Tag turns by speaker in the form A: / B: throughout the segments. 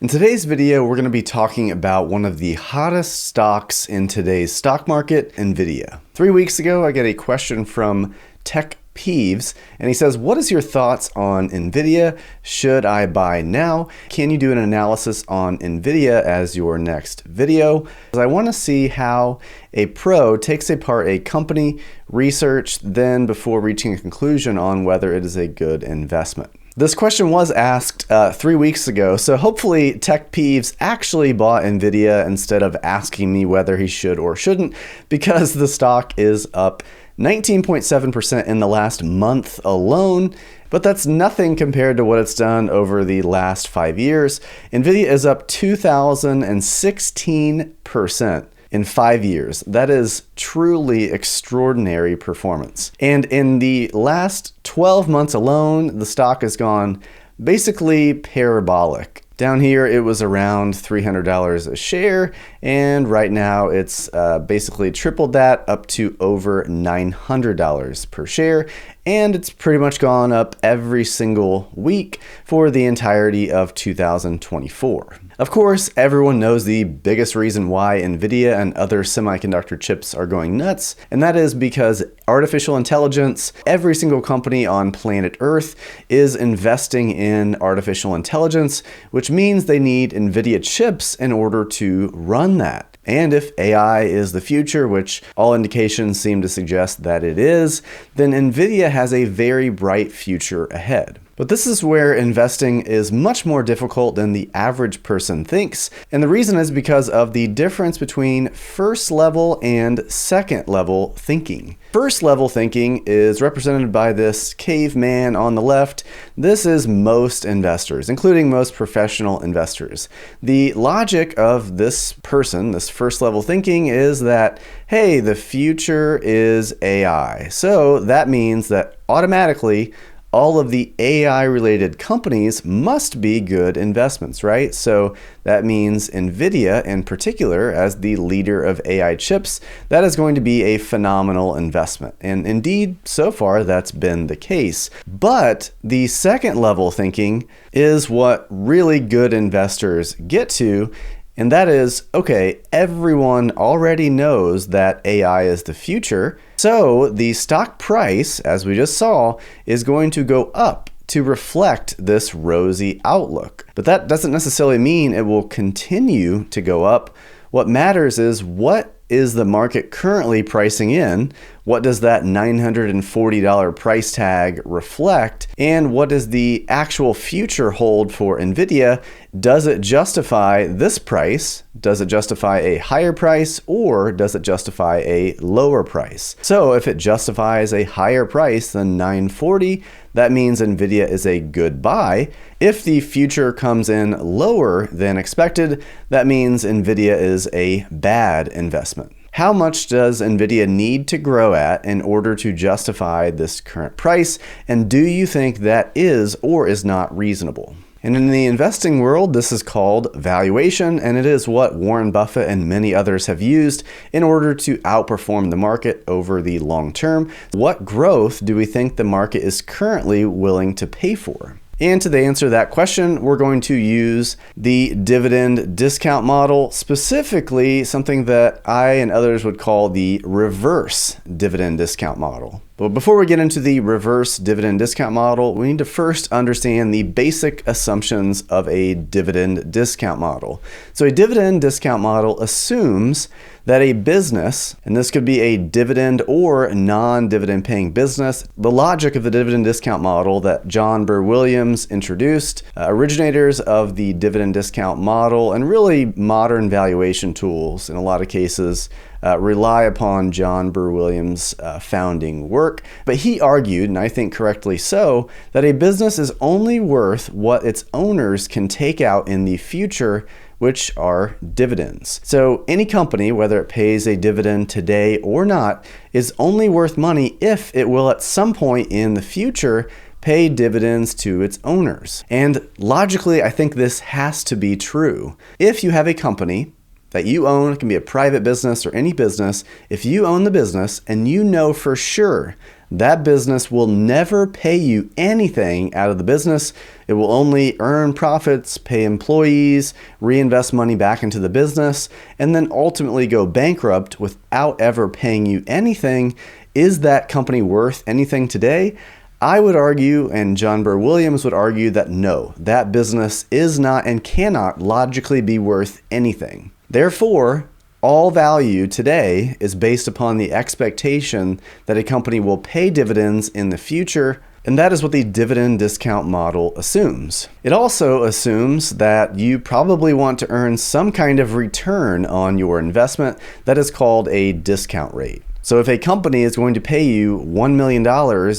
A: In today's video, we're going to be talking about one of the hottest stocks in today's stock market, Nvidia. 3 weeks ago, I get a question from Tech Peeves, and he says, what is your thoughts on Nvidia? Should I buy now? Can you do an analysis on Nvidia as your next video? I want to see how a pro takes apart a company, research, then before reaching a conclusion on whether it is a good investment. This question was asked 3 weeks ago, so hopefully Tech Peeves actually bought Nvidia instead of asking me whether he should or shouldn't, because the stock is up 19.7% in the last month alone, but that's nothing compared to what it's done over the last 5 years. Nvidia is up 2,016% in 5 years. That is truly extraordinary performance. And in the last 12 months alone, the stock has gone basically parabolic. Down here, it was around $300 a share, and right now it's basically tripled that up to over $900 per share, and it's pretty much gone up every single week for the entirety of 2024. Of course, everyone knows the biggest reason why Nvidia and other semiconductor chips are going nuts, and that is because artificial intelligence, every single company on planet Earth is investing in artificial intelligence, which means they need Nvidia chips in order to run that. And if AI is the future, which all indications seem to suggest that it is, then Nvidia has a very bright future ahead. But this is where investing is much more difficult than the average person thinks. And the reason is because of the difference between first level and second level thinking. First level thinking is represented by this caveman on the left. This is most investors, including most professional investors. The logic of this person, this first level thinking, is that, hey, the future is AI. So that means that automatically all of the AI-related companies must be good investments, right? So that means Nvidia in particular, as the leader of AI chips, that is going to be a phenomenal investment. And indeed, so far, that's been the case. But the second level thinking is what really good investors get to, and that is, okay, everyone already knows that AI is the future, so the stock price, as we just saw, is going to go up to reflect this rosy outlook. But that doesn't necessarily mean it will continue to go up. What matters is, what is the market currently pricing in? What does that $940 price tag reflect? And what does the actual future hold for Nvidia? Does it justify this price? Does it justify a higher price, or does it justify a lower price? So if it justifies a higher price than $940, that means Nvidia is a good buy. If the future comes in lower than expected, that means Nvidia is a bad investment. How much does Nvidia need to grow at in order to justify this current price? And do you think that is or is not reasonable? And in the investing world, this is called valuation, and it is what Warren Buffett and many others have used in order to outperform the market over the long term. What growth do we think the market is currently willing to pay for? And to answer that question, we're going to use the dividend discount model, specifically something that I and others would call the reverse dividend discount model. But before we get into the reverse dividend discount model, we need to first understand the basic assumptions of a dividend discount model. So a dividend discount model assumes that a business, and this could be a dividend or non-dividend paying business, the logic of the dividend discount model that John Burr Williams introduced, originators of the dividend discount model, and really modern valuation tools in a lot of cases rely upon John Burr Williams' founding work. But he argued, and I think correctly so, that a business is only worth what its owners can take out in the future, which are dividends. So any company, whether it pays a dividend today or not, is only worth money if it will at some point in the future pay dividends to its owners. And logically, I think this has to be true. If you have a company that you own, it can be a private business or any business, if you own the business and you know for sure that business will never pay you anything out of the business, it will only earn profits, pay employees, reinvest money back into the business, and then ultimately go bankrupt without ever paying you anything, is that company worth anything today? I would argue, and John Burr Williams would argue, that no, that business is not and cannot logically be worth anything. Therefore, all value today is based upon the expectation that a company will pay dividends in the future, and that is what the dividend discount model assumes. It also assumes that you probably want to earn some kind of return on your investment that is called a discount rate. So if a company is going to pay you $1 million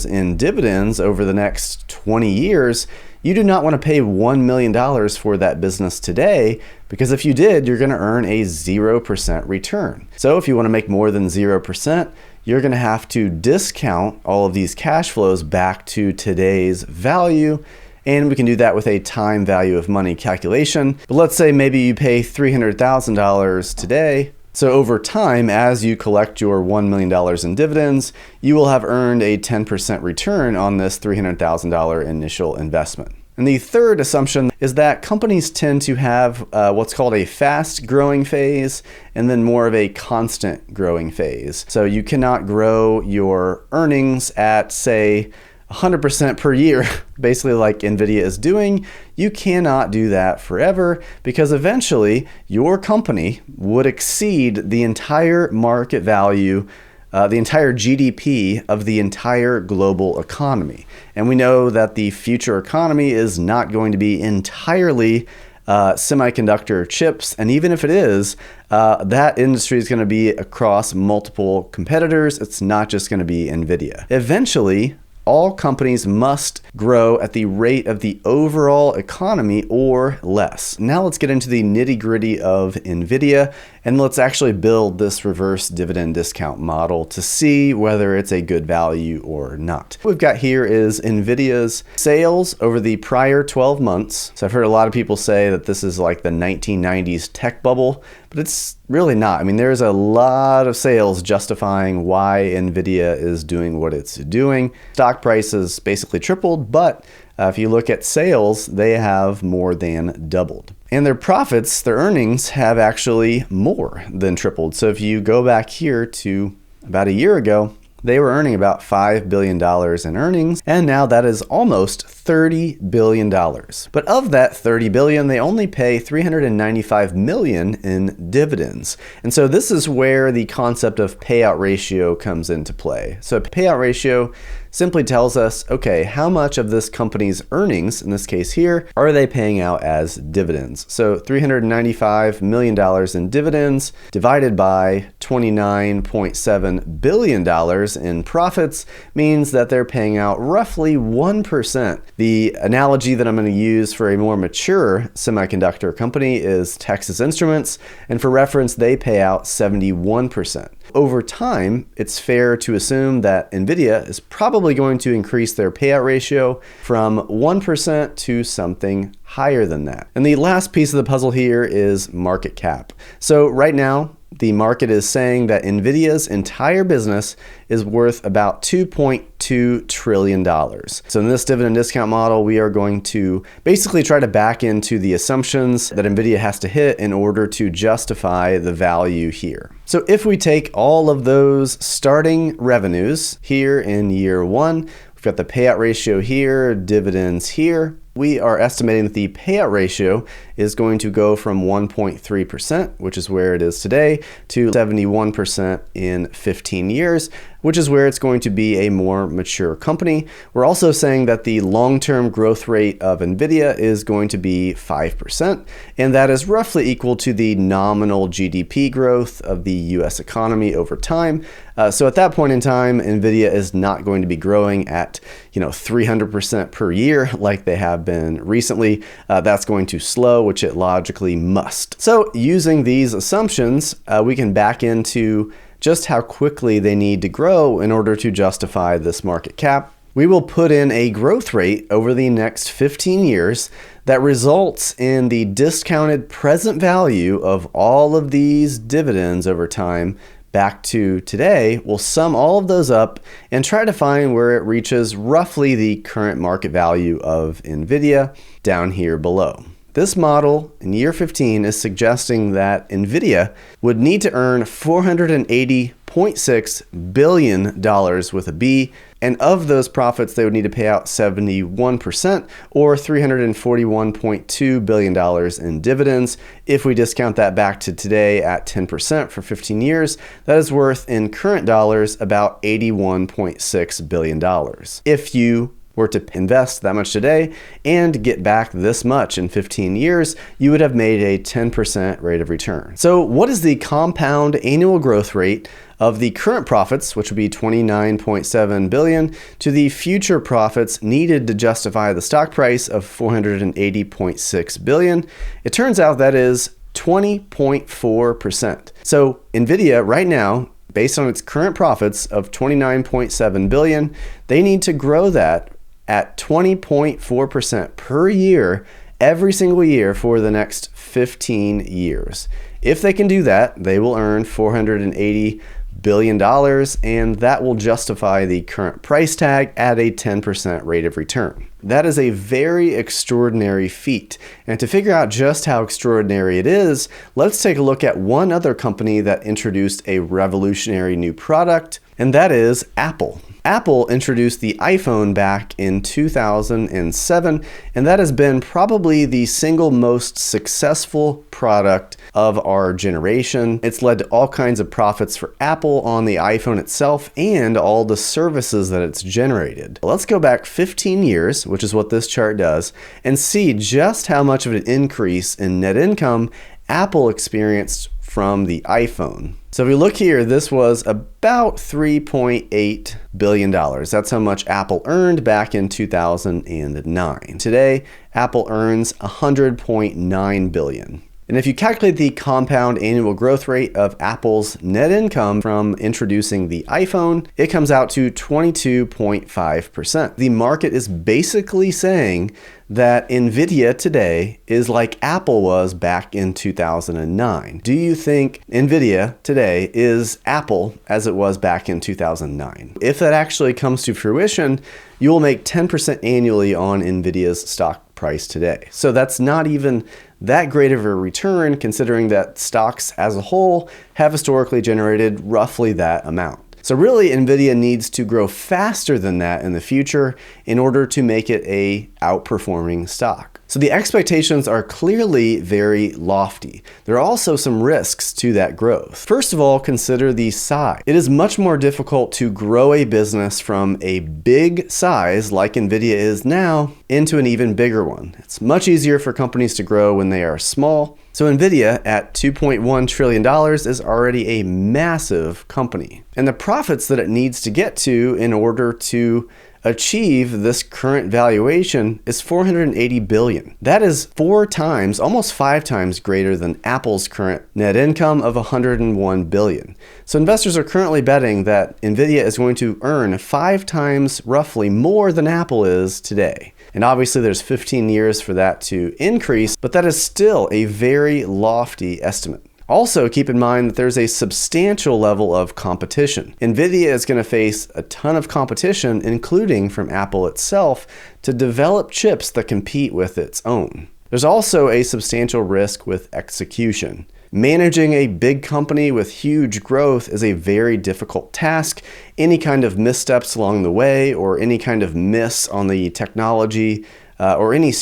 A: in dividends over the next 20 years, you do not want to pay $1 million for that business today, because if you did, you're going to earn a 0% return. So if you want to make more than 0%, you're going to have to discount all of these cash flows back to today's value. And we can do that with a time value of money calculation. But let's say maybe you pay $300,000 today. So over time, as you collect your $1 million in dividends, you will have earned a 10% return on this $300,000 initial investment. And the third assumption is that companies tend to have what's called a fast growing phase and then more of a constant growing phase. So you cannot grow your earnings at, say, 100% per year, basically like Nvidia is doing. You cannot do that forever, because eventually your company would exceed the entire market value, the entire GDP of the entire global economy. And we know that the future economy is not going to be entirely semiconductor chips. And even if it is, that industry is going to be across multiple competitors. It's not just going to be Nvidia. Eventually, all companies must grow at the rate of the overall economy or less. Now let's get into the nitty-gritty of Nvidia, and let's actually build this reverse dividend discount model to see whether it's a good value or not. What we've got here is Nvidia's sales over the prior 12 months. So I've heard a lot of people say that this is like the 1990s tech bubble, but it's really not. I mean, there's a lot of sales justifying why Nvidia is doing what it's doing. Stock prices basically tripled, but if you look at sales, they have more than doubled. And their profits, their earnings, have actually more than tripled. So if you go back here to about a year ago, they were earning about $5 billion in earnings, and now that is almost $30 billion. But of that $30 billion, they only pay $395 million in dividends. And so this is where the concept of payout ratio comes into play. So a payout ratio simply tells us, okay, how much of this company's earnings, in this case here, are they paying out as dividends? So $395 million in dividends divided by $29.7 billion in profits means that they're paying out roughly 1%. The analogy that I'm going to use for a more mature semiconductor company is Texas Instruments, and for reference, they pay out 71%. Over time, it's fair to assume that Nvidia is probably going to increase their payout ratio from 1% to something higher than that. And the last piece of the puzzle here is market cap. So right now, the market is saying that Nvidia's entire business is worth about $2.2 trillion. So in this dividend discount model, we are going to basically try to back into the assumptions that Nvidia has to hit in order to justify the value here. So if we take all of those starting revenues here in year one, we've got the payout ratio here, dividends here, we are estimating that the payout ratio is going to go from 1.3%, which is where it is today, to 71% in 15 years, which is where it's going to be a more mature company. We're also saying that the long-term growth rate of Nvidia is going to be 5%, and that is roughly equal to the nominal GDP growth of the US economy over time. So at that point in time, Nvidia is not going to be growing at 300% per year like they have been recently. That's going to slow, which it logically must. So using these assumptions, we can back into just how quickly they need to grow in order to justify this market cap. we will put in a growth rate over the next 15 years that results in the discounted present value of all of these dividends over time back to today. We'll sum all of those up and try to find where it reaches roughly the current market value of Nvidia down here below. This model in year 15 is suggesting that Nvidia would need to earn $480.6 billion with a B, and of those profits, they would need to pay out 71%, or $341.2 billion in dividends. If we discount that back to today at 10% for 15 years, that is worth in current dollars about $81.6 billion. If you were to invest that much today and get back this much in 15 years, you would have made a 10% rate of return. So what is the compound annual growth rate of the current profits, which would be $29.7 billion, to the future profits needed to justify the stock price of $480.6 billion? It turns out that is 20.4%. So Nvidia right now, based on its current profits of $29.7 billion, they need to grow that at 20.4% per year every single year for the next 15 years. If they can do that, they will earn $480 billion, and that will justify the current price tag at a 10% rate of return. That is a very extraordinary feat. And to figure out just how extraordinary it is, let's take a look at one other company that introduced a revolutionary new product, and that is Apple. Apple introduced the iPhone back in 2007, and that has been probably the single most successful product of our generation. It's led to all kinds of profits for Apple on the iPhone itself and all the services that it's generated. Let's go back 15 years, which is what this chart does, and see just how much of an increase in net income Apple experienced from the iPhone. So if we look here, this was about $3.8 billion. That's how much Apple earned back in 2009. Today, Apple earns $100.9 billion. And if you calculate the compound annual growth rate of Apple's net income from introducing the iPhone, it comes out to 22.5%. The market is basically saying that Nvidia today is like Apple was back in 2009. Do you think Nvidia today is Apple as it was back in 2009? If that actually comes to fruition, you will make 10% annually on Nvidia's stock price today. So that's not even that great of a return, considering that stocks as a whole have historically generated roughly that amount. So really, Nvidia needs to grow faster than that in the future in order to make it a outperforming stock. So the expectations are clearly very lofty. There are also some risks to that growth. First of all, consider the size. It is much more difficult to grow a business from a big size like Nvidia is now into an even bigger one. It's much easier for companies to grow when they are small. So Nvidia at $2.1 trillion is already a massive company. And the profits that it needs to get to in order to achieve this current valuation is $480 billion. That is 4 times, almost 5 times greater than Apple's current net income of $101 billion. So investors are currently betting that Nvidia is going to earn 5 times roughly more than Apple is today. And obviously there's 15 years for that to increase, but that is still a very lofty estimate. Also, keep in mind that there's a substantial level of competition. Nvidia is going to face a ton of competition, including from Apple itself, to develop chips that compete with its own. There's also a substantial risk with execution. Managing a big company with huge growth is a very difficult task. Any kind of missteps along the way, or any kind of miss on the technology, or any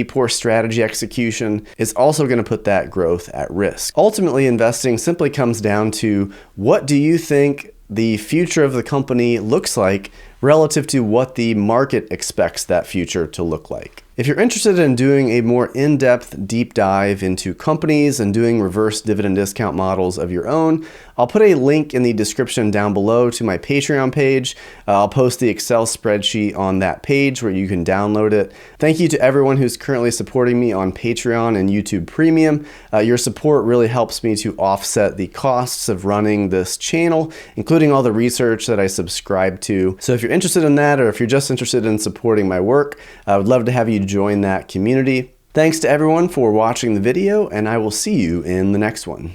A: poor strategy execution is also going to put that growth at risk. Ultimately, investing simply comes down to what do you think the future of the company looks like relative to what the market expects that future to look like. If you're interested in doing a more in-depth deep dive into companies and doing reverse dividend discount models of your own, I'll put a link in the description down below to my Patreon page. I'll post the Excel spreadsheet on that page where you can download it. Thank you to everyone who's currently supporting me on Patreon and YouTube Premium. Your support really helps me to offset the costs of running this channel, including all the research that I subscribe to. So if you're interested in that, or if you're just interested in supporting my work, I would love to have you join that community. Thanks to everyone for watching the video, and I will see you in the next one.